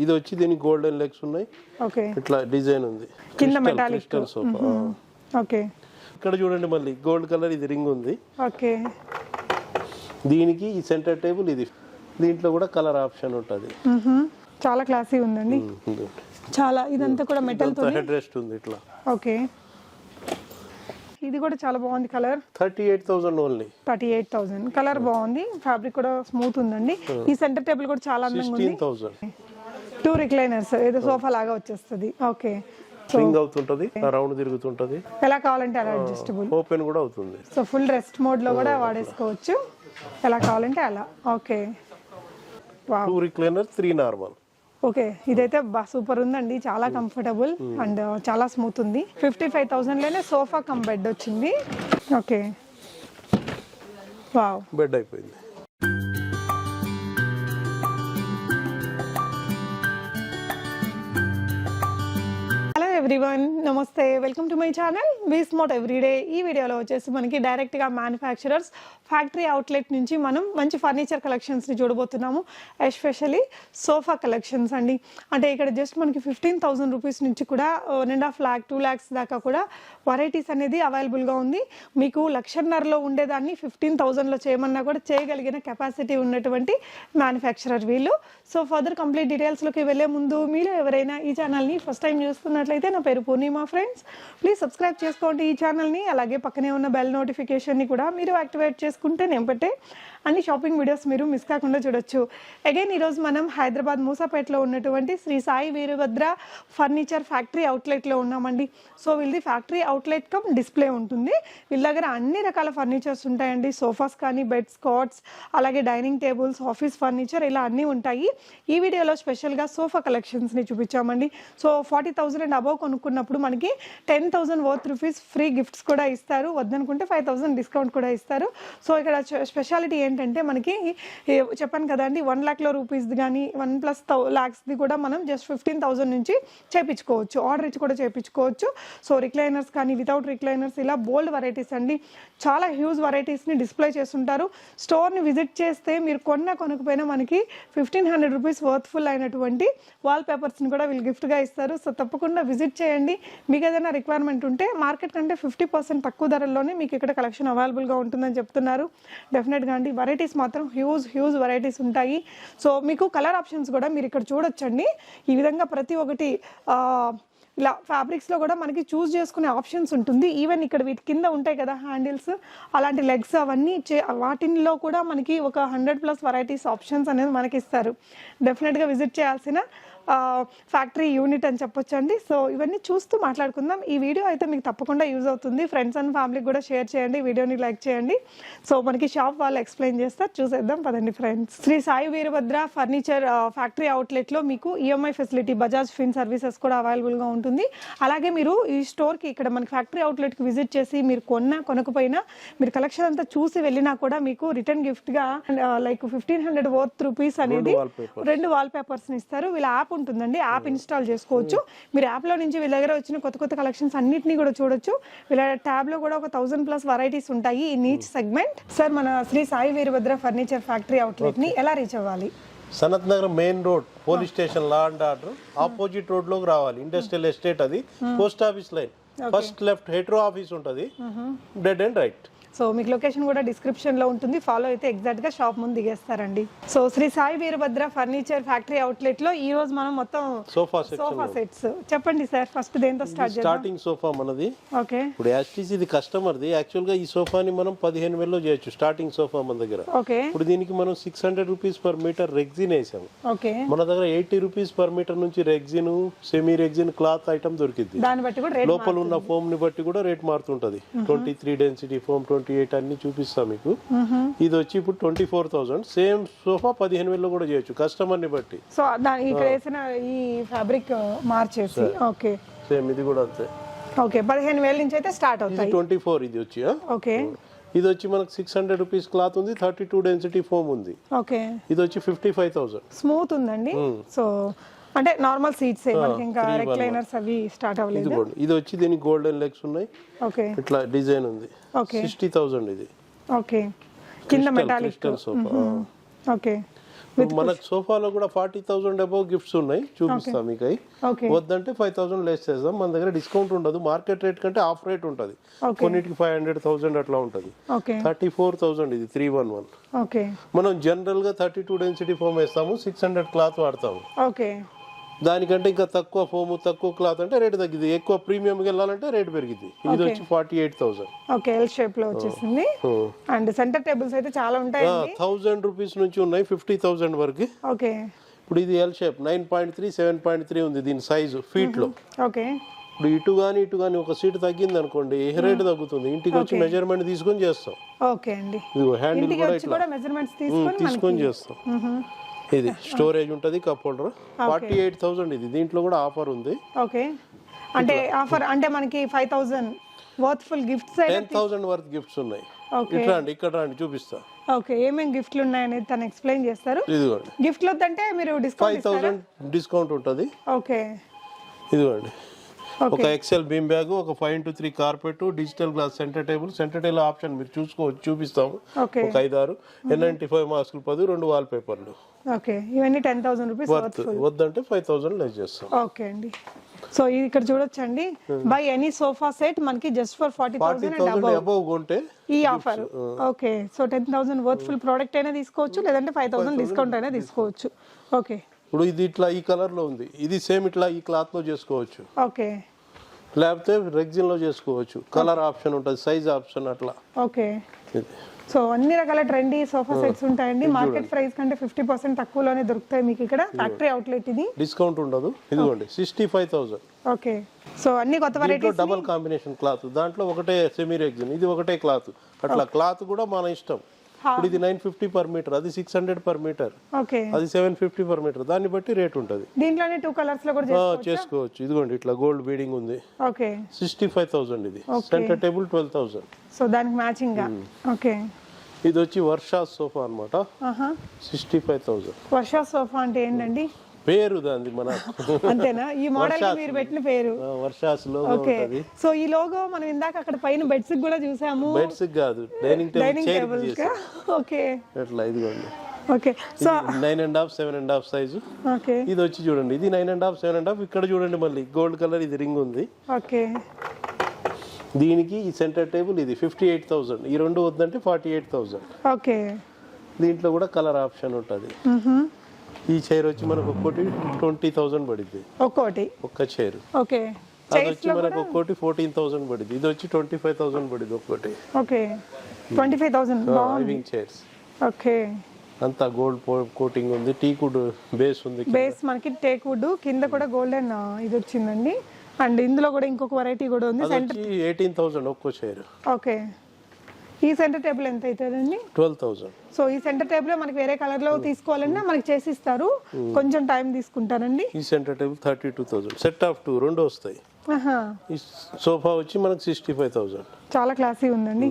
ఇది వచ్చి దీనికి గోల్డెన్ లెగ్స్ ఉన్నాయి. ఓకే, ఇట్లా డిజైన్ ఉంది. కింద మెటాలిక్ క్రిస్టల్ సోఫా. ఓకే, ఇక్కడ చూడండి మళ్ళీ గోల్డ్ కలర్ ఇది రింగ్ ఉంది. ఓకే, దీనికి ఈ సెంటర్ టేబుల్ ఇది. దీంట్లో కూడా కలర్ ఆప్షన్ ఉంటుంది. చాలా క్లాసీ ఉందండి. చాలా ఇదంతా కూడా మెటల్ తో హెడ్ రెస్ట్ ఉంది ఇట్లా. ఓకే, ఇది కూడా చాలా బాగుంది కలర్. 38,000 ఓన్లీ. 38,000 కలర్ బాగుంది. ఫ్యాబ్రిక్ కూడా స్మూత్ ఉందండి. ఈ సెంటర్ టేబుల్ కూడా చాలా అందంగా ఉంది. 16,000. 2 రిక్లైనర్స్ ఏదో సోఫా లాగా వచ్చేస్తుంది. ఓకే, స్వింగ్ అవుతుంటది, రౌండ్ తిరుగుతుంటది. ఎలా కావాలంటే అలా అడ్జస్టబుల్. ఓపెన్ కూడా అవుతుంది. సో ఫుల్ రెస్ట్ మోడ్ లో కూడా వాడేసుకోవచ్చు, ఎలా కావాలంటే అలా. Okay, 2 recliner 3 normal. ఓకే, ఇదైతే సూపర్ ఉందండి. చాలా కంఫర్టబుల్ అండ్ చాలా స్మూత్ ఉంది. 55,000 లోనే సోఫా కమ్ బెడ్ వచ్చింది. ఓకే, వావ్, బెడ్ అయిపోయింది. ఎవ్రీవన్ నమస్తే, welcome to my channel be smart everyday. ఈ వీడియోలో వచ్చేసి మనకి డైరెక్ట్గా మ్యానుఫ్యాక్చరర్స్ ఫ్యాక్టరీ అవుట్లెట్ నుంచి మనం మంచి ఫర్నిచర్ కలెక్షన్స్ని చూడబోతున్నాము. ఎస్పెషల్లీ సోఫా కలెక్షన్స్ అండి. అంటే ఇక్కడ జస్ట్ మనకి 15,000 రూపీస్ నుంచి కూడా 1.5 lakh 2 lakhs దాకా కూడా వెరైటీస్ అనేది అవైలబుల్గా ఉంది. మీకు 1,50,000లో ఉండేదాన్ని 15,000లో చేయమన్నా కూడా చేయగలిగిన కెపాసిటీ ఉన్నటువంటి మ్యానుఫ్యాక్చరర్ వీళ్ళు. సో ఫర్దర్ కంప్లీట్ డీటెయిల్స్లోకి వెళ్ళే ముందు మీలో ఎవరైనా ఈ ఛానల్ని ఫస్ట్ టైం చూస్తున్నట్లయితే, నా పేరు పూర్ణిమ ఫ్రెండ్స్, ప్లీజ్ సబ్స్క్రైబ్ చేసుకోండి ఈ ఛానల్ని. అలాగే పక్కనే ఉన్న బెల్ నోటిఫికేషన్ని కూడా మీరు యాక్టివేట్ చేసుకుంటే నేను పెట్టే అన్ని షాపింగ్ వీడియోస్ మీరు మిస్ కాకుండా చూడొచ్చు. అగైన్ ఈరోజు మనం హైదరాబాద్ మూసాపేటలో ఉన్నటువంటి శ్రీ సాయి వీరభద్ర ఫర్నిచర్ ఫ్యాక్టరీ అవుట్లెట్లో ఉన్నామండి. సో వీళ్ళది ఫ్యాక్టరీ అవుట్లెట్ కమ్ డిస్ప్లే ఉంటుంది. వీళ్ళ దగ్గర అన్ని రకాల ఫర్నిచర్స్ ఉంటాయండి. సోఫాస్ కానీ, బెడ్స్, కాట్స్, అలాగే డైనింగ్ టేబుల్స్, ఆఫీస్ ఫర్నిచర్ ఇలా అన్నీ ఉంటాయి. ఈ వీడియోలో స్పెషల్గా సోఫా కలెక్షన్స్ని చూపించామండి. సో 40,000 అండ్ అబవ్ కొనుక్కున్నప్పుడు మనకి 10,000 వర్త్ రూపీస్ ఫ్రీ గిఫ్ట్స్ కూడా ఇస్తారు. వద్దనుకుంటే 5,000 డిస్కౌంట్ కూడా ఇస్తారు. సో ఇక్కడ స్పెషాలిటీ ఏంటంటే మనకి చెప్పాను కదా అండి, 1 lakh రూపీస్ది కానీ 1+ lakhsది కూడా మనం జస్ట్ 15,000 నుంచి చేయించుకోవచ్చు. ఆర్డర్ ఇచ్చి కూడా చేయించుకోవచ్చు. సో రిక్లైనర్స్ కానీ, వితౌట్ రిక్లైనర్స్, ఇలా బోల్డ్ వెరైటీస్ అండి. చాలా హ్యూజ్ వెరైటీస్ని డిస్ప్లే చేస్తుంటారు. స్టోర్ని విజిట్ చేస్తే మీరు కొనకపోయినా మనకి 1,500 రూపీస్ వర్త్ఫుల్ అయినటువంటి వాల్ పేపర్స్ని కూడా వీళ్ళు గిఫ్ట్గా ఇస్తారు. సో తప్పకుండా విజిట్ చేయండి. మీకు ఏదైనా రిక్వైర్మెంట్ ఉంటే మార్కెట్ కంటే 50% తక్కువ ధరల్లోనే మీకు ఇక్కడ కలెక్షన్ అవైలబుల్గా ఉంటుందని చెప్తున్నారు. డెఫినెట్గా అండి, వెరైటీస్ మాత్రం హ్యూజ్ వెరైటీస్ ఉంటాయి. సో మీకు కలర్ ఆప్షన్స్ కూడా మీరు ఇక్కడ చూడొచ్చండి. ఈ విధంగా ప్రతి ఒక్కటి ఇలా ఫ్యాబ్రిక్స్లో కూడా మనకి చూస్ చేసుకునే ఆప్షన్స్ ఉంటుంది. ఈవెన్ ఇక్కడ వీటి కింద ఉంటాయి కదా హ్యాండిల్స్, అలాంటి లెగ్స్, అవన్నీ వాటిల్లో కూడా మనకి ఒక 100+ వెరైటీస్ ఆప్షన్స్ అనేది మనకి ఇస్తారు. డెఫినెట్గా విజిట్ చేయాల్సిన ఫ్యాక్టరీ యూనిట్ అని చెప్పొచ్చు అండి. సో ఇవన్నీ చూస్తూ మాట్లాడుకుందాం. ఈ వీడియో అయితే మీకు తప్పకుండా యూజ్ అవుతుంది. ఫ్రెండ్స్ అండ్ ఫ్యామిలీకి కూడా షేర్ చేయండి, వీడియోని లైక్ చేయండి. సో మనకి షాప్ వాళ్ళు ఎక్స్ప్లెయిన్ చేస్తారు, చూసేద్దాం పదండి friends. Shri Sai Veerabhadra furniture factory అవుట్లెట్లో మీకు EMI facility, Bajaj fin services కూడా అవైలబుల్గా ఉంటుంది. అలాగే మీరు ఈ స్టోర్కి, ఇక్కడ మనకి ఫ్యాక్టరీ అవుట్లెట్కి విజిట్ చేసి మీరు కొనకపోయినా మీరు కలెక్షన్ అంతా చూసి వెళ్ళినా కూడా మీకు రిటర్న్ గిఫ్ట్గా లైక్ 1,500 వర్త్ రూపీస్ అనేది 2 వాల్ పేపర్స్ని ఇస్తారు. వీళ్ళ యాప్ ఉంటుందండి, యాప్ ఇన్స్టాల్ చేసుకోవచ్చు. మీరు యాప్లో నుంచి వీళ్ళ దగ్గర వచ్చిన కొత్త కలెక్షన్స్ అన్నింటినీ కూడా చూడొచ్చు. వీళ్ళ ట్యాబ్లో కూడా ఒక 1,000+ వెరైటీస్ ఉంటాయి ఇన్ ఈచ్ సెగ్మెంట్. సార్, మన శ్రీ సాయి వీరభద్ర ఫర్నిచర్ ఫ్యాక్టరీ అవుట్లెట్ని ఎలా రీచ్ అవ్వాలి? Sanath Nagar main road, police station, law and order opposite road లోకి రావాలి. ఇండస్ట్రియల్ ఎస్టేట్, అది post office line, first left Hetero office ఉంటుంది, డెడ్ అండ్ రైట్. సో మీకు లొకేషన్ కూడా డిస్క్రిప్షన్లో ఉంటుంది. ఫాలో అయితే ఎగ్జాక్ట్గా షాప్ ముందు దిగేస్తారండి. So Shri Sai Veerabhadra furniture factory అవుట్లెట్లో ఈ రోజు మనం మొత్తం సోఫా సెట్స్ చెప్పండి సార్. ఫస్ట్ దేంతో స్టార్ట్ చేద్దాం? స్టార్టింగ్ సోఫా మనది. ఓకే, ఇప్పుడు యాక్చువల్లీ ఇది కస్టమర్ది. యాక్చువల్గా ఈ సోఫాని మనం 15,000లో చేయొచ్చు. స్టార్టింగ్ సోఫా మన దగ్గర. ఓకే, ఇప్పుడు దీనికి మనం 600 రూపీస్ పర్ మీటర్ రెగ్జిన్ వేసాము. ఓకే, మన దగ్గర 80 రూపీస్ పర్ మీటర్ నుంచి rexine, semi rexine cloth item దొరికింది. దాన్ని బట్టి కూడా లోపల ఉన్న ఫోమ్ ని బట్టి కూడా రేట్ మారుతుంటది. 23 డెన్సిటీ ఫోమ్, 28 అన్ని చూపిస్తా మీకు. ఇది వచ్చి ఇప్పుడు 24,000. సేమ్ సోఫా 15,000లో కూడా చేయొచ్చు కస్టమర్ ని బట్టి. సో ఇక్కడ వేసిన ఈ ఫ్యాబ్రిక్ మార్చేసి. ఓకే, సేమ్ ఇది కూడా అంతే. ఓకే, 15,000 నుంచి అయితే స్టార్ట్ అవుతాయి. 24 ఇది వచ్చి. ఓకే, ఇది వచ్చి మనకు 600 రూపీస్ క్లాత్ ఉంది, 32 డెన్సిటీ ఫోమ్ ఉంది. ఓకే, ఇది వచ్చి 55,000. స్మూత్ ఉందండి. సో అంటే నార్మల్ సీట్స్, మనకి ఇంకా రిక్లైనర్స్ అవి స్టార్ట్ అవ్వలేదు. ఇది వచ్చి దీనికి గోల్డెన్ లెగ్స్ ఉన్నాయి. ఓకే, ఇట్లా డిజైన్ ఉంది. ఓకే, 60,000 ఇది. ఓకే, కింద మెటాలిక్ సోఫా. ఓకే, మనకు సోఫాలో కూడా 40,000 అబౌవ్ గిఫ్ట్స్ ఉన్నాయి, చూపిస్తాం మీకు అవి. ఓకే వద్దంటే 5,000 లెస్ చేద్దాం. మన దగ్గర డిస్కౌంట్ ఉండదు, మార్కెట్ రేట్ కంటే ఆఫ్ రేట్ ఉంటుంది. కొన్నిటికి 500,000 అట్లా ఉంటుంది. ఓకే 34,000 ఇది 311. ఓకే మనం జనరల్ గా 32 డెన్సిటీ ఫోమ్ వేస్తాము, 600 క్లాత్ వాడతాము. ఓకే దానికంటే ఇంకా తక్కువ ఫోమ్ తక్కువ క్లాత్ అంటే రేట్ తగ్గింది, ఎక్కువ ప్రీమియం వెళ్ళాలంటే రేట్ పెరిగింది. ఇది వచ్చి 48,000. ఓకే ఎల్ షేప్ లో వచ్చేసింది. అండ్ సెంటర్ టేబుల్స్ అయితే చాలా ఉంటాయి. 1,000 రూపీస్ నుంచి ఉన్నాయి 50,000 వరకు. ఓకే ఇప్పుడు ఇది ఎల్ షేప్ 9.3 7.3 ఉంది దీని సైజు ఫీట్ లో. ఓకే ఇప్పుడు ఇటు గానీ ఒక సీట్ తగ్గింది అనుకోండి రేట్ తగ్గుతుంది. ఇంటికి వచ్చి మెజర్మెంట్ తీసుకొని చేస్తాం. ఓకే అండి, ఇదిగో హ్యాండిల్ ఇంటికి కూడా వచ్చి ఇట్లా కూడా మెజర్మెంట్స్ తీసుకొని తీసుకొని చేస్తాం. ఇది స్టోరేజ్ ఉంటుంది, కప్ హోల్డర్. 48,000 ఇది. దీంట్లో కూడా ఆఫర్ ఉంది. ఓకే అంటే ఆఫర్ అంటే మనకి 5,000 worth full gifts 10,000 worth gifts ఉన్నాయి. ఇట్లా అండి, ఇక్కడ రండి చూపిస్తా. ఓకే ఏమేం గిఫ్ట్లు ఉన్నాయనేది తను ఎక్స్ప్లెయిన్ చేస్తారు. ఇదిగోండి గిఫ్ట్లు వద్దంటే మీరు డిస్కౌంట్ 5,000 డిస్కౌంట్ ఉంటుంది. ఓకే ఇదిగోండి ఒక ఎక్సెల్ బీమ్ బ్యాగ్, ఒక 5x3 carpet, digital glass centre table. Centre table option మీరు చూసుకోవచ్చు, చూపిస్తాము. ఓకే ఒక 5-6 N95 మాస్కులు 10, 2 వాల్ పేపర్లు. ఓకే ఇవన్నీ 10,000 రూపీస్ వర్త్. వద్దంటే 5,000 లెస్ చేస్తాం. ఓకే అండి, సో ఇది ఇక్కడ చూడొచ్చండి. బై ఎనీ సోఫా సెట్ మనకి జస్ట్ ఫర్ 40,000 అబౌవ్ కొంటే ఈ offer. Okay so 10,000 worth full product అయినా తీసుకోవచ్చు, లేదంటే 5,000 డిస్కౌంట్ అయినా తీసుకోవచ్చు. ఓకే ఇప్పుడు ఇది ఇట్లా ఈ కలర్ లో ఉంది, ఇది సేమ్ ఇట్లా ఈ క్లాత్ లో చేసుకోవచ్చు. ఓకే లేకపోతే రెగ్జిన్ లో చేసుకోవచ్చు. కలర్ ఆప్షన్ ఉంటుంది, సైజ్ ఆప్షన్ అట్లా. ఓకే సో అన్ని రకాల ట్రెండీ సోఫా సెట్స్ ఉంటాయండి. మార్కెట్ ప్రైస్ కంటే 50% తక్కువలోనే దొరుకుతాయి మీకు ఇక్కడ. ఫ్యాక్టరీ అవుట్లెట్ ఇది, డిస్కౌంట్ ఉండదు. ఇదిగోండి 65,000. ఓకే సో అన్ని కొత్త వెరైటీస్. డబుల్ కాంబినేషన్ క్లాత్, దాంట్లో ఒకటే సెమీ రెగ్జిన్, ఇది ఒకటే క్లాత్. అట్లా క్లాత్ కూడా మన ఇష్టం. ఇప్పుడు ఇది 950 పర్ మీటర్, అది 600 పర్ మీటర్, ఓకే అది 750 పర్ మీటర్. దాన్ని బట్టి రేట్ ఉంటుంది. దీంట్లోనే 2 కలర్స్ లో కూడా చేసుకోవచ్చు. ఇదిగోండి ఇట్లా గోల్డ్ బీడింగ్ ఉంది. ఓకే 65,000 ఇది. Centre table 12,000. సో దానికి మ్యాచింగ్ గా. ఓకే ఇది వచ్చి వర్షా సోఫా అన్నమాట. 65,000. వర్షా సోఫా అంటే ఏంటండి? పేరు దాన్ని మన అంతేనా? ఈ మోడల్ కి మీరు పెట్టిన పేరు వర్షాస్ లోగో ఉంటది. సో ఈ లోగో మనం ఇందాక అక్కడ పైన బెడ్స్ కూడా చూసాము. బెడ్స్ కాదు, డైనింగ్ టేబుల్ చేసాం. ఓకే అట్లా ఇదిగోండి. Okay so 9.5 7.5 size. ఓకే ఇది వచ్చి చూడండి, ఇది 9.5 7.5. ఇక్కడ చూడండి మళ్ళీ గోల్డ్ కలర్ ఇది రింగ్ ఉంది. ఓకే దీనికి ఈ సెంటర్ టేబుల్ ఇది 58,000. ఈ రెండు వద్దంటే 48,000. ఓకే దీంట్లో కూడా కలర్ ఆప్షన్ ఉంటుంది. ఈ చైర్ వచ్చి మనకు ఒక్కోటి 20,000 పడింది ఒక్క చైర్. ఓకే అది వచ్చి మనకు ఒక్కోటి 14,000 పడింది. ఇది వచ్చి 25,000 పడింది ఒక్కోటి. Okay 25,000 living chairs. ఓకే అంతా గోల్డ్ కోటింగ్ ఉంది, టీక్ వుడ్ బేస్ ఉంది. బేస్ మనకి టేక్ వుడ్, కింద కూడా గోల్డెన్ ఇది వచ్చిందండి. అండ్ ఇందులో కూడా ఇంకొక వెరైటీ కూడా ఉంది. సెంటర్ 18,000 ఒక్కో చైర్. ఓకే ఈ సెంటర్ టేబుల్ ఎంత అవుతుందండి? 12,000. సో ఈ సెంటర్ టేబుల్ మనకి వేరే కలర్ లో తీసుకోవాలన్నా మనకి చేసి ఇస్తారు, కొంచెం టైం తీసుకుంటారండి. ఈ సెంటర్ టేబుల్ 32,000. సెట్ ఆఫ్ 2 రెండు వస్తాయి. ఈ సోఫా వచ్చి మనకి 65,000. చాలా క్లాసీ ఉందండి.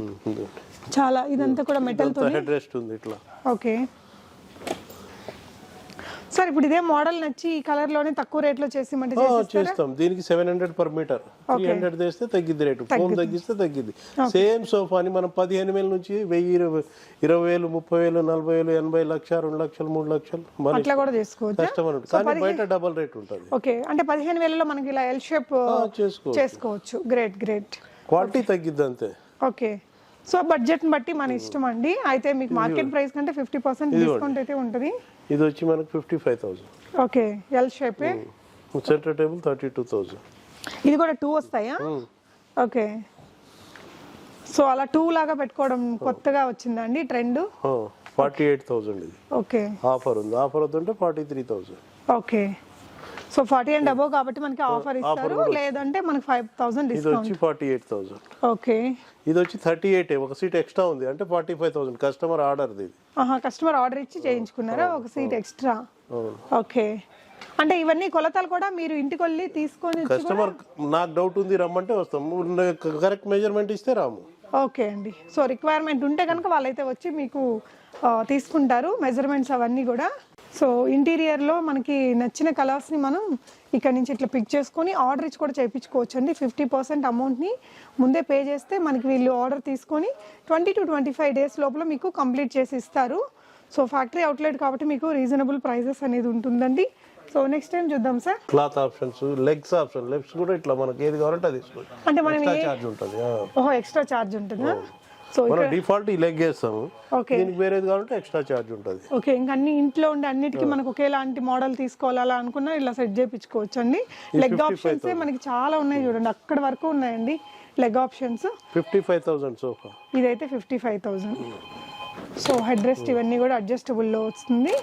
చాలా ఇదంతా కూడా మెటల్ తో హెడ్ రెస్ట్ ఉంది ఇట్లా. ఓకే సార్ ఇప్పుడు ఇదే మోడల్ నచ్చి ఈ కలర్ లోనే తక్కువ రేట్ లో చేసిమంటే చేస్తాం. దీనికి 700 పర్ మీటర్. 300 తెస్తే తగ్గిద్ది రేటు, ఫోమ్ తగ్గిస్తే తగ్గిద్ది. సేమ్ సోఫాని మనం 15,000 నుంచి 1,000 20,000 30,000 40,000 80 లక్ష 2 లక్షలు 3 లక్షలు అట్లా కూడా చేసుకోవచ్చు. కస్టమర్ కానీ బయట డబుల్ రేట్ ఉంటుంది. ఓకే అంటే 15,000లో మనకి ఇలా ఎల్ షేప్ చేసుకోవచ్చు. గ్రేట్ క్వాలిటీ తగ్గిద్ది అంతే. ఓకే సో బడ్జెట్ ని బట్టి మన ఇష్టం అండి. అయితే మీకు మార్కెట్ ప్రైస్ కంటే 50% డిస్కౌంట్ అయితే ఉంటుంది. ఇది వచ్చి మనకు 55,000. Okay L shape. Centre table 32,000. ఇది కూడా 2 వస్తాయా? ఓకే సో అలా 2 లాగా పెట్టుకోవడం కొత్తగా వచ్చిందండి ట్రెండ్. 48,000 ఇది. ఓకే ఆఫర్ ఉంది. ఆఫర్ వద్దంటే 43,000. ఓకే సో 40 అండ్ అబోవ్ కాబట్టి మనకి ఆఫర్ ఇస్తారు, లేదంటే మనకి 5,000 ఇది డిస్కౌంట్. వచ్చి 48,000. ఓకే ఇది వచ్చి 38. ఒక సీట్ ఎక్స్ట్రా ఉంది అంటే 45,000. కస్టమర్ ఆర్డర్ ఇది. కస్టమర్ ఆర్డర్ ఇచ్చి చేయించుకున్నారా ఒక సీట్ ఎక్స్ట్రా? ఓకే అంటే ఇవన్నీ కొలతలు కూడా మీరు ఇంటికి వెళ్ళి తీసుకొని కస్టమర్ నాకు డౌట్ ఉంది రమ్మంటే వస్తాం, కరెక్ట్ మెజర్మెంట్ ఇస్తే రాము. ఓకే అండి సో రిక్వైర్మెంట్ ఉంటే కనుక వాళ్ళైతే వచ్చి మీకు తీసుకుంటారు మెజర్మెంట్స్ అవన్నీ కూడా. సో ఇంటీరియర్లో మనకి నచ్చిన కలర్స్ని మనం ఇక్కడ నుంచి ఇట్లా పిక్ చేసుకొని ఆర్డర్ ఇచ్చి కూడా చేయించుకోవచ్చు అండి. 50% అమౌంట్ని ముందే పే చేస్తే మనకి వీళ్ళు ఆర్డర్ తీసుకొని 20 to 25 డేస్ లోపల మీకు కంప్లీట్ చేసి ఇస్తారు. సో ఫ్యాక్టరీ అవుట్లెట్ కాబట్టి మీకు రీజనబుల్ ప్రైసెస్ అనేది ఉంటుందండి. సో నెక్స్ట్ టైం చూద్దాం sir. Cloth options, legs option, legs కూడా ఇట్లా మనకి ఏది కావాలంటే అది తీసుకోవచ్చు. అంటే మనం చార్జ్ ఉంటుంది. ఓహో ఎక్స్ట్రా చార్జ్ ఉంటుందా? సో మనం డిఫాల్ట్ ఈ లెగ్ వేస్తాము, ఓకే దీనికి వేరేది కావాలంటే ఎక్స్ట్రా చార్జ్ ఉంటుంది. ఓకే, ఇంకా అన్ని ఇంట్లో ఉండే అన్నిటికీ మనకు ఒకేలాంటి మోడల్ తీసుకోవాలా అనుకున్నా ఇలా సెట్ చేయించుకోవచ్చు అండి. లెగ్ ఆప్షన్స్ మనకి చాలా ఉన్నాయి చూడండి, అక్కడ వరకు ఉన్నాయండి లెగ్ ఆప్షన్స్. 55,000 సోఫా. ఇదైతే 55,000. సో హెడ్ రెస్ట్ ఇవన్నీ కూడా అడ్జస్టబుల్ లో వస్తుంది.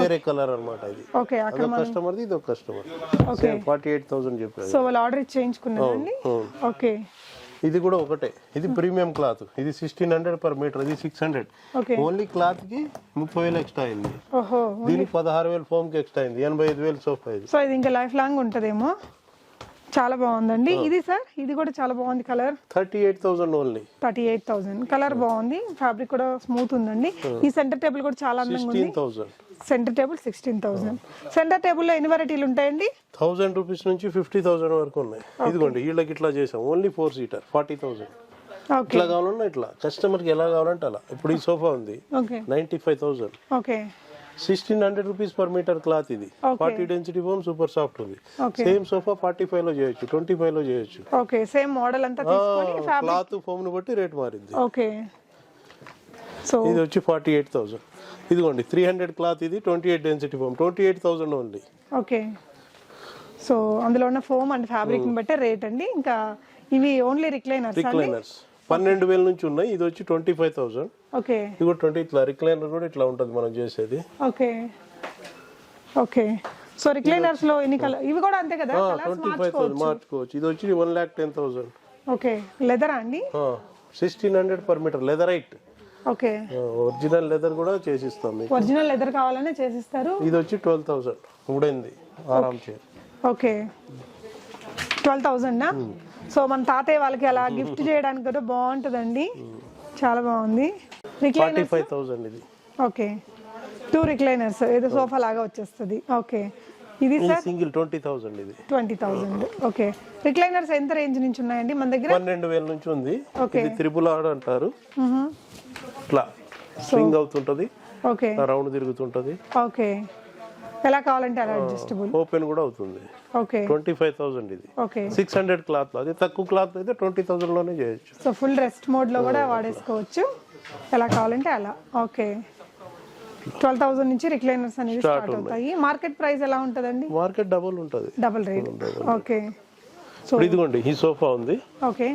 వేరే కలర్ అన్నమాట ఇది. ఓకే, అక్కడ కస్టమర్ ఇది ఒక కస్టమర్. ఓకే 48,000 చెప్పారు. సో వాళ్ళు ఆర్డర్ ఇచ్చి చేయించుకున్నారండి. ఓకే, ఇది కూడా ఒకటే, ఇది ప్రీమియం క్లాత్. ఇది 1600 per మీటర్, ఇది 600. ఓకే ఓన్లీ క్లాత్ కి 30,000 ఎక్స్ట్రా అయింది. ఓహో, దీనికి 16,000 ఫోమ్ కి ఎక్స్ట్రా అయింది. 85,000 సోఫా ఇది. సో ఇది ఇంకా లైఫ్ లాంగ్ ఉంటదేమో. చాలా బాగుందండి ఇది సార్. ఇది కూడా చాలా బాగుంది కలర్. 38,000 ఓన్లీ. 38,000 కలర్ బాగుంది, ఫ్యాబ్రిక్ కూడా స్మూత్ ఉందండి. ఈ సెంటర్ టేబుల్ కూడా చాలా అందంగా ఉంది. 16,000. Centre table 16,000. సెంటర్ టేబుల్ లో ఎన్ని వెరైటీలు ఉంటాయండి? 1,000 రూపీస్ నుంచి 50,000 వరకు ఉన్నాయి. ఇదిగోండి వీళ్ళకి ఇట్లా చేసాం, ఓన్లీ 4 సీటర్ 40,000. ఓకే, ఇట్లా కావాలన్నా ఇట్లా, కస్టమర్ కి ఎలా కావాలంటే అలా. ఇప్పుడు ఈ సోఫా ఉంది okay 95,000. Okay 1600 rupees per metre cloth. ఇది 40 డెన్సిటీ ఫోమ్, సూపర్ సాఫ్ట్ ఉంది. ఓకే సేమ్ సోఫా 45 లో చేయొచ్చు, 25 లో చేయొచ్చు. ఓకే సేమ్ మోడల్ అంతా తీసుకొని ఫ్యాబ్రిక్. క్లాత్ ఫోమ్ ను బట్టి రేట్ మారింది. ఓకే, సో ఇది వచ్చి 48,000. ఇదిగోండి 300 క్లాత్, ఇది 28 density foam, 28,000 only. Okay, so అందులో ఉన్న ఫోమ్ అండ్ ఫ్యాబ్రిక్ ని బట్టే రేట్ అండి. ఇంకా ఇవి ఓన్లీ రిక్లైనర్స్ అండి. రిక్లైనర్స్ 12,000 నుంచి ఉన్నాయి. ఇది వచ్చి 25,000. ఓకే, ఇది కూడా 20. ఇట్లా రిక్లైనర్ కూడా ఇట్లా ఉంటుంది మనం చేసేది. ఓకే ఓకే, సో రిక్లైనర్స్ లో ఎన్ని కలర్? ఇవి కూడా అంతే కదా, 25,000 మార్చుకోవచ్చు. ఇది వచ్చి 1,10,000. ఓకే, లెదరా అండి? 1600 per metre, leatherette. Okay, original leather కూడా చేసిస్తాం మీకు. ఒరిజినల్ లెదర్ కావాలనే చేసిస్తారు. ఇది వచ్చి 12,000. ఉడైంది ఆరామ్ చైర్. ఓకే 12,000. సో మన తాతయ్య వాళ్ళకి అలా గిఫ్ట్ చేయడానికి కూడా బాగుంటుందండి. చాలా బాగుంది. 45,000 ఇది. ఓకే 2 రిక్లైనర్స్, ఏదో సోఫా లాగా వచ్చేస్తుంది. ఓకే, ఇది సార్ సింగిల్ 20,000 ఇది. 20,000. ఓకే, రిక్లైనర్స్ ఎంత రేంజ్ నుంచి ఉన్నాయండి మన దగ్గర? 12,000 నుంచి ఉంది. ఓకే, ఇది త్రిబుల్ ఆర్డ్ అంటారు. ఇట్లా స్వింగ్ అవుతుంటది, ఓకే రౌండ్ తిరుగుతుంటది. ఓకే, ఎలా కావాలంటే అలా అడ్జస్టబుల్. ఓపెన్ కూడా అవుతుంది. ఓకే 25,000 ఇది. Okay 600 cloth. అది తక్కువ క్లాత్ అయితే 20,000 లోనే చేయొచ్చు. సో ఫుల్ రెస్ట్ మోడ్ లో కూడా వాడేసుకోవచ్చు, ఎలా కావాలంటే అలా. ఓకే 12,000 నుంచి రిక్లైనర్స్ అనేవి స్టార్ట్ అవుతాయి. మార్కెట్ ప్రైస్ ఎలా ఉంటదండి? మార్కెట్ డబుల్ ఉంటది. Double rate. ఓకే, సో ఇప్పుడు ఇదిగోండి ఈ సోఫా ఉంది. ఓకే,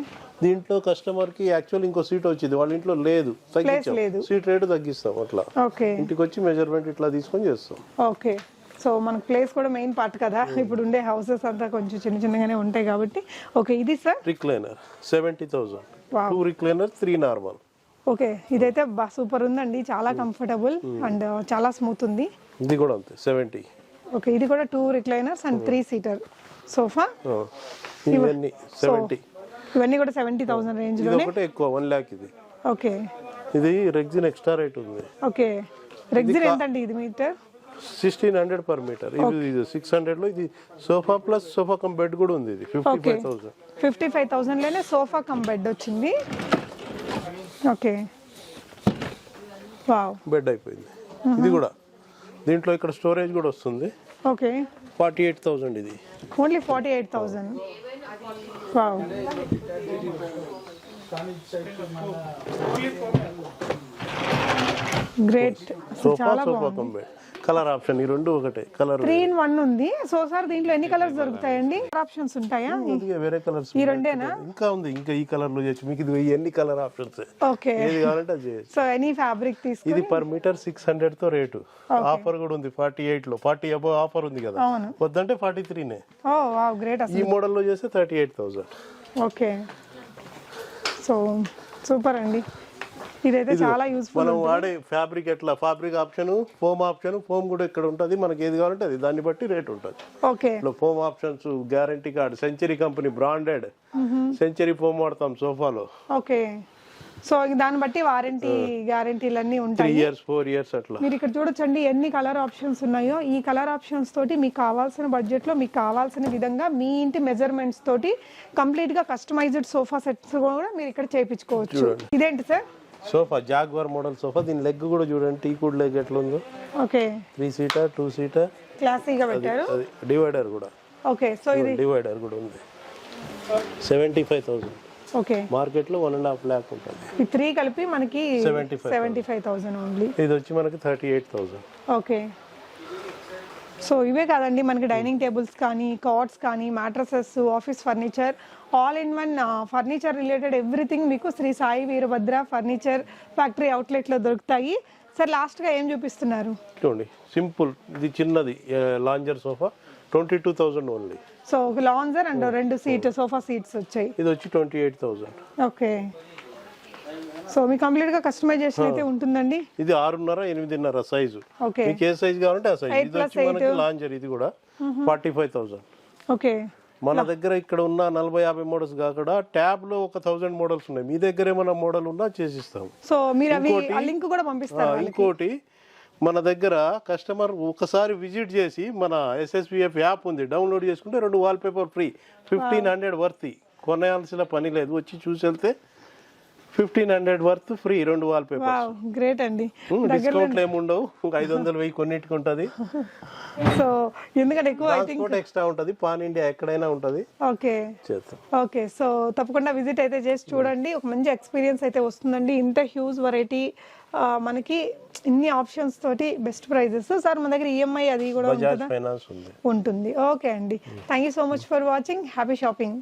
దీంట్లో కస్టమర్ కి యాక్చువల్ ఇంకో సీట్ వచ్చింది, వాళ్ళ ఇంట్లో లేదు, తగ్గించాం. సీట్ రేటు తగ్గిస్తాం. అట్లా ఓకే ఇంటికి వచ్చి మెజర్మెంట్ ఇట్లా తీసుకొని చేస్తాం. ఓకే, సో మనకు ప్లేస్ కూడా మెయిన్ పార్ట్ కదా. ఇప్పుడు ఉండే హౌసెస్ అంతా కొంచెం చిన్న చిన్నగానే ఉంటాయి కాబట్టి. ఓకే, ఇది sir recliner 70,000. Wow. 2 recliner, 3 normal. Okay, ఇదైతే సూపర్ ఉందండి, చాలా కంఫర్టబుల్ అండ్ చాలా స్మూత్ ఉంది. ఇది కూడా అంతే 70. ఓకే, ఇది కూడా 2 రిక్లైనర్స్ అండ్ 3 సీటర్ సోఫా. ఇవన్నీ 70. ఇవన్నీ కూడా 70,000 రేంజ్ ఇది లోనే. ఒకటే ఎక్కువ 1 lakh ఇది. ఓకే, ఇది రెగ్జిన్ ఎక్స్ట్రా రేట్ ఉంది. ఓకే రెగ్జిన్ ఎంతండి ఇది మీటర్? 1600 per metre. ఇది 600 లో. ఇది sofa plus sofa come bed కూడా ఉంది. ఇది 55,000. 55,000 లోనే సోఫా కమ్ బెడ్ వచ్చింది. ఓకే, వావ్, బెడ్ అయిపోయింది. ఇది కూడా దీంట్లో ఇక్కడ స్టోరేజ్ కూడా వస్తుంది. ఓకే 48,000 ఇది. ఓన్లీ 48,000. Wow, great. సోఫా, చాలా సోఫా బాగుంది. Cum bed. కలర్ ఆప్షన్ ఈ రెండు ఒకటే కలర్. 3 in 1 ఉంది. సో సార్ దీంట్లో ఎన్ని కలర్స్ దొరుకుతాయండి? ఆప్షన్స్ ఉంటాయా? వేరే కలర్స్ ఈ రెండేనా? ఇంకా ఉంది, ఇంకా ఈ కలర్ లో చేయొచ్చు. మీకు ఇది ఎన్ని కలర్ ఆప్షన్స్ ఓకే, ఏది కావాలంటే అది చేయొచ్చు. సో ఎనీ ఫ్యాబ్రిక్ తీసుకొని. ఇది పర్ మీటర్ 600 తో రేటు. ఆఫర్ కూడా ఉంది 48 లో. 40 అబౌవ్ ఆఫర్ ఉంది కదా. అవును, వద్దంటే 43నే. ఓ వావ్, గ్రేట్. ఈ మోడల్ లో చేస్తే 38,000. ఓకే, సో సూపర్ అండి, ఇదైతే చాలా యూస్ఫుల్. మనం వాడే ఫ్యాబ్రిక్ ఎట్లా, fabric option, foam option. Foam కూడా ఇక్కడ ఉంటది, మనకి ఏది కావాలంటే అది, దాన్ని బట్టి రేట్ ఉంటుంది. Okay, foam options, guarantee card, century company branded, century foam వాడతాం సోఫాలో. ఓకే, సో దాన్ని బట్టి వారంటీ గ్యారంటీలు అన్ని 3 ఉంటాయి. years 4 years అట్లా. మీరు ఇక్కడ చూడొచ్చండి ఎన్ని కలర్ ఆప్షన్స్ ఉన్నాయో. ఈ కలర్ ఆప్షన్స్ తోటి మీకు కావాల్సిన బడ్జెట్ లో మీకు కావాల్సిన విధంగా మీ ఇంటి మెజర్మెంట్స్ తోటి కంప్లీట్ గా కస్టమైజ్డ్ సోఫా సెట్స్ కూడా మీరు ఇక్కడ చేయించుకోవచ్చు. ఇదేంటి sir? Sofa jaguar model sofa, దీని లెగ్ కూడా చూడండి, టీ కుడ్ లెగ్ ఎట్లా ఉందో. ఓకే 3 సీటర్ 2 సీటర్ క్లాసీగా పెట్టారు. అది డివైడర్ కూడా. ఓకే సో ఇది డివైడర్ కూడా ఉంది. 75,000. ఓకే మార్కెట్ లో 1.5 lakh ఉంటుంది. ఈ 3 కలిపి మనకి 75,000 ఓన్లీ. ఇది వచ్చి మనకి 38,000. ఓకే సో ఇవే కాదండి, మనకి డైనింగ్ టేబుల్స్ కానీ, కాట్స్ కానీ, mattresses, office furniture, all in one furniture related everything మీకు శ్రీ సాయి వీరభద్ర ఫర్నిచర్ ఫ్యాక్టరీ అవుట్లెట్లో దొరుకుతాయి. సార్ లాస్ట్గా ఏం చూపిస్తున్నారు? చూడండి సింపుల్, ఇది చిన్నది లాంజర్ సోఫా 22,000 ఓన్లీ. సో ఒక lounger and 2 seat sofa seats వచ్చాయి. ఇది వచ్చి 28,000. ఓకే సో మీ కంప్లీట్ గా కస్టమైజేషన్ అయితే ఉంటుందండి. ఇది 6.5-8.5 సైజు. ఓకే మీకు ఏ సైజ్ కావాలంటే ఆ సైజ్. ఇది వచ్చి మనకి లాంజర్, ఇది కూడా 45,000. ఓకే మన దగ్గర ఇక్కడ ఉన్న 40-50 మోడల్స్ కాకుండా ట్యాబ్ లో 1,000 మోడల్స్ ఉన్నాయి. మీ దగ్గర ఏమైనా మోడల్ ఉన్నా చేసిస్తాం. సో మీరు అవి ఆ లింక్ కూడా పంపిస్తారు. ఇంకోటి మన దగ్గర కస్టమర్ ఒకసారి విజిట్ చేసి మన SSVF యాప్ ఉంది, డౌన్లోడ్ చేసుకుంటే 2 వాల్ పేపర్ ఫ్రీ, 1,500 వర్త్. కొనాల్సిన పని లేదు, వచ్చి చూసి వెళ్తే 1,500 worth free 2 wall paper. Wow great అండి. డిస్కౌంట్లు ఏమి ఉండవు, 500-1000 కొన్నిటికి ఉంటది. సో ఎందుకంటే ఎక్కువ ఐ థింక్ ఎక్స్ట్రా ఉంటది, పాన్ ఇండియా ఎక్కడైనా ఉంటది. ఓకే చేస్తాం. ఓకే సో తప్పకుండా విజిట్ అయితే చేసి చూడండి, ఒక మంచి ఎక్స్పీరియన్స్ అయితే వస్తుందండి. ఇంత హ్యూజ్ వెరైటీ, మనకి ఇన్ని ఆప్షన్స్ తోటి బెస్ట్ ప్రైజెస్. సార్ మన దగ్గర EMI అది కూడా బజాజ్ ఫైనాన్స్ ఉంది. ఉంటుంది. ఓకే అండి, thank you so much for watching. Happy shopping.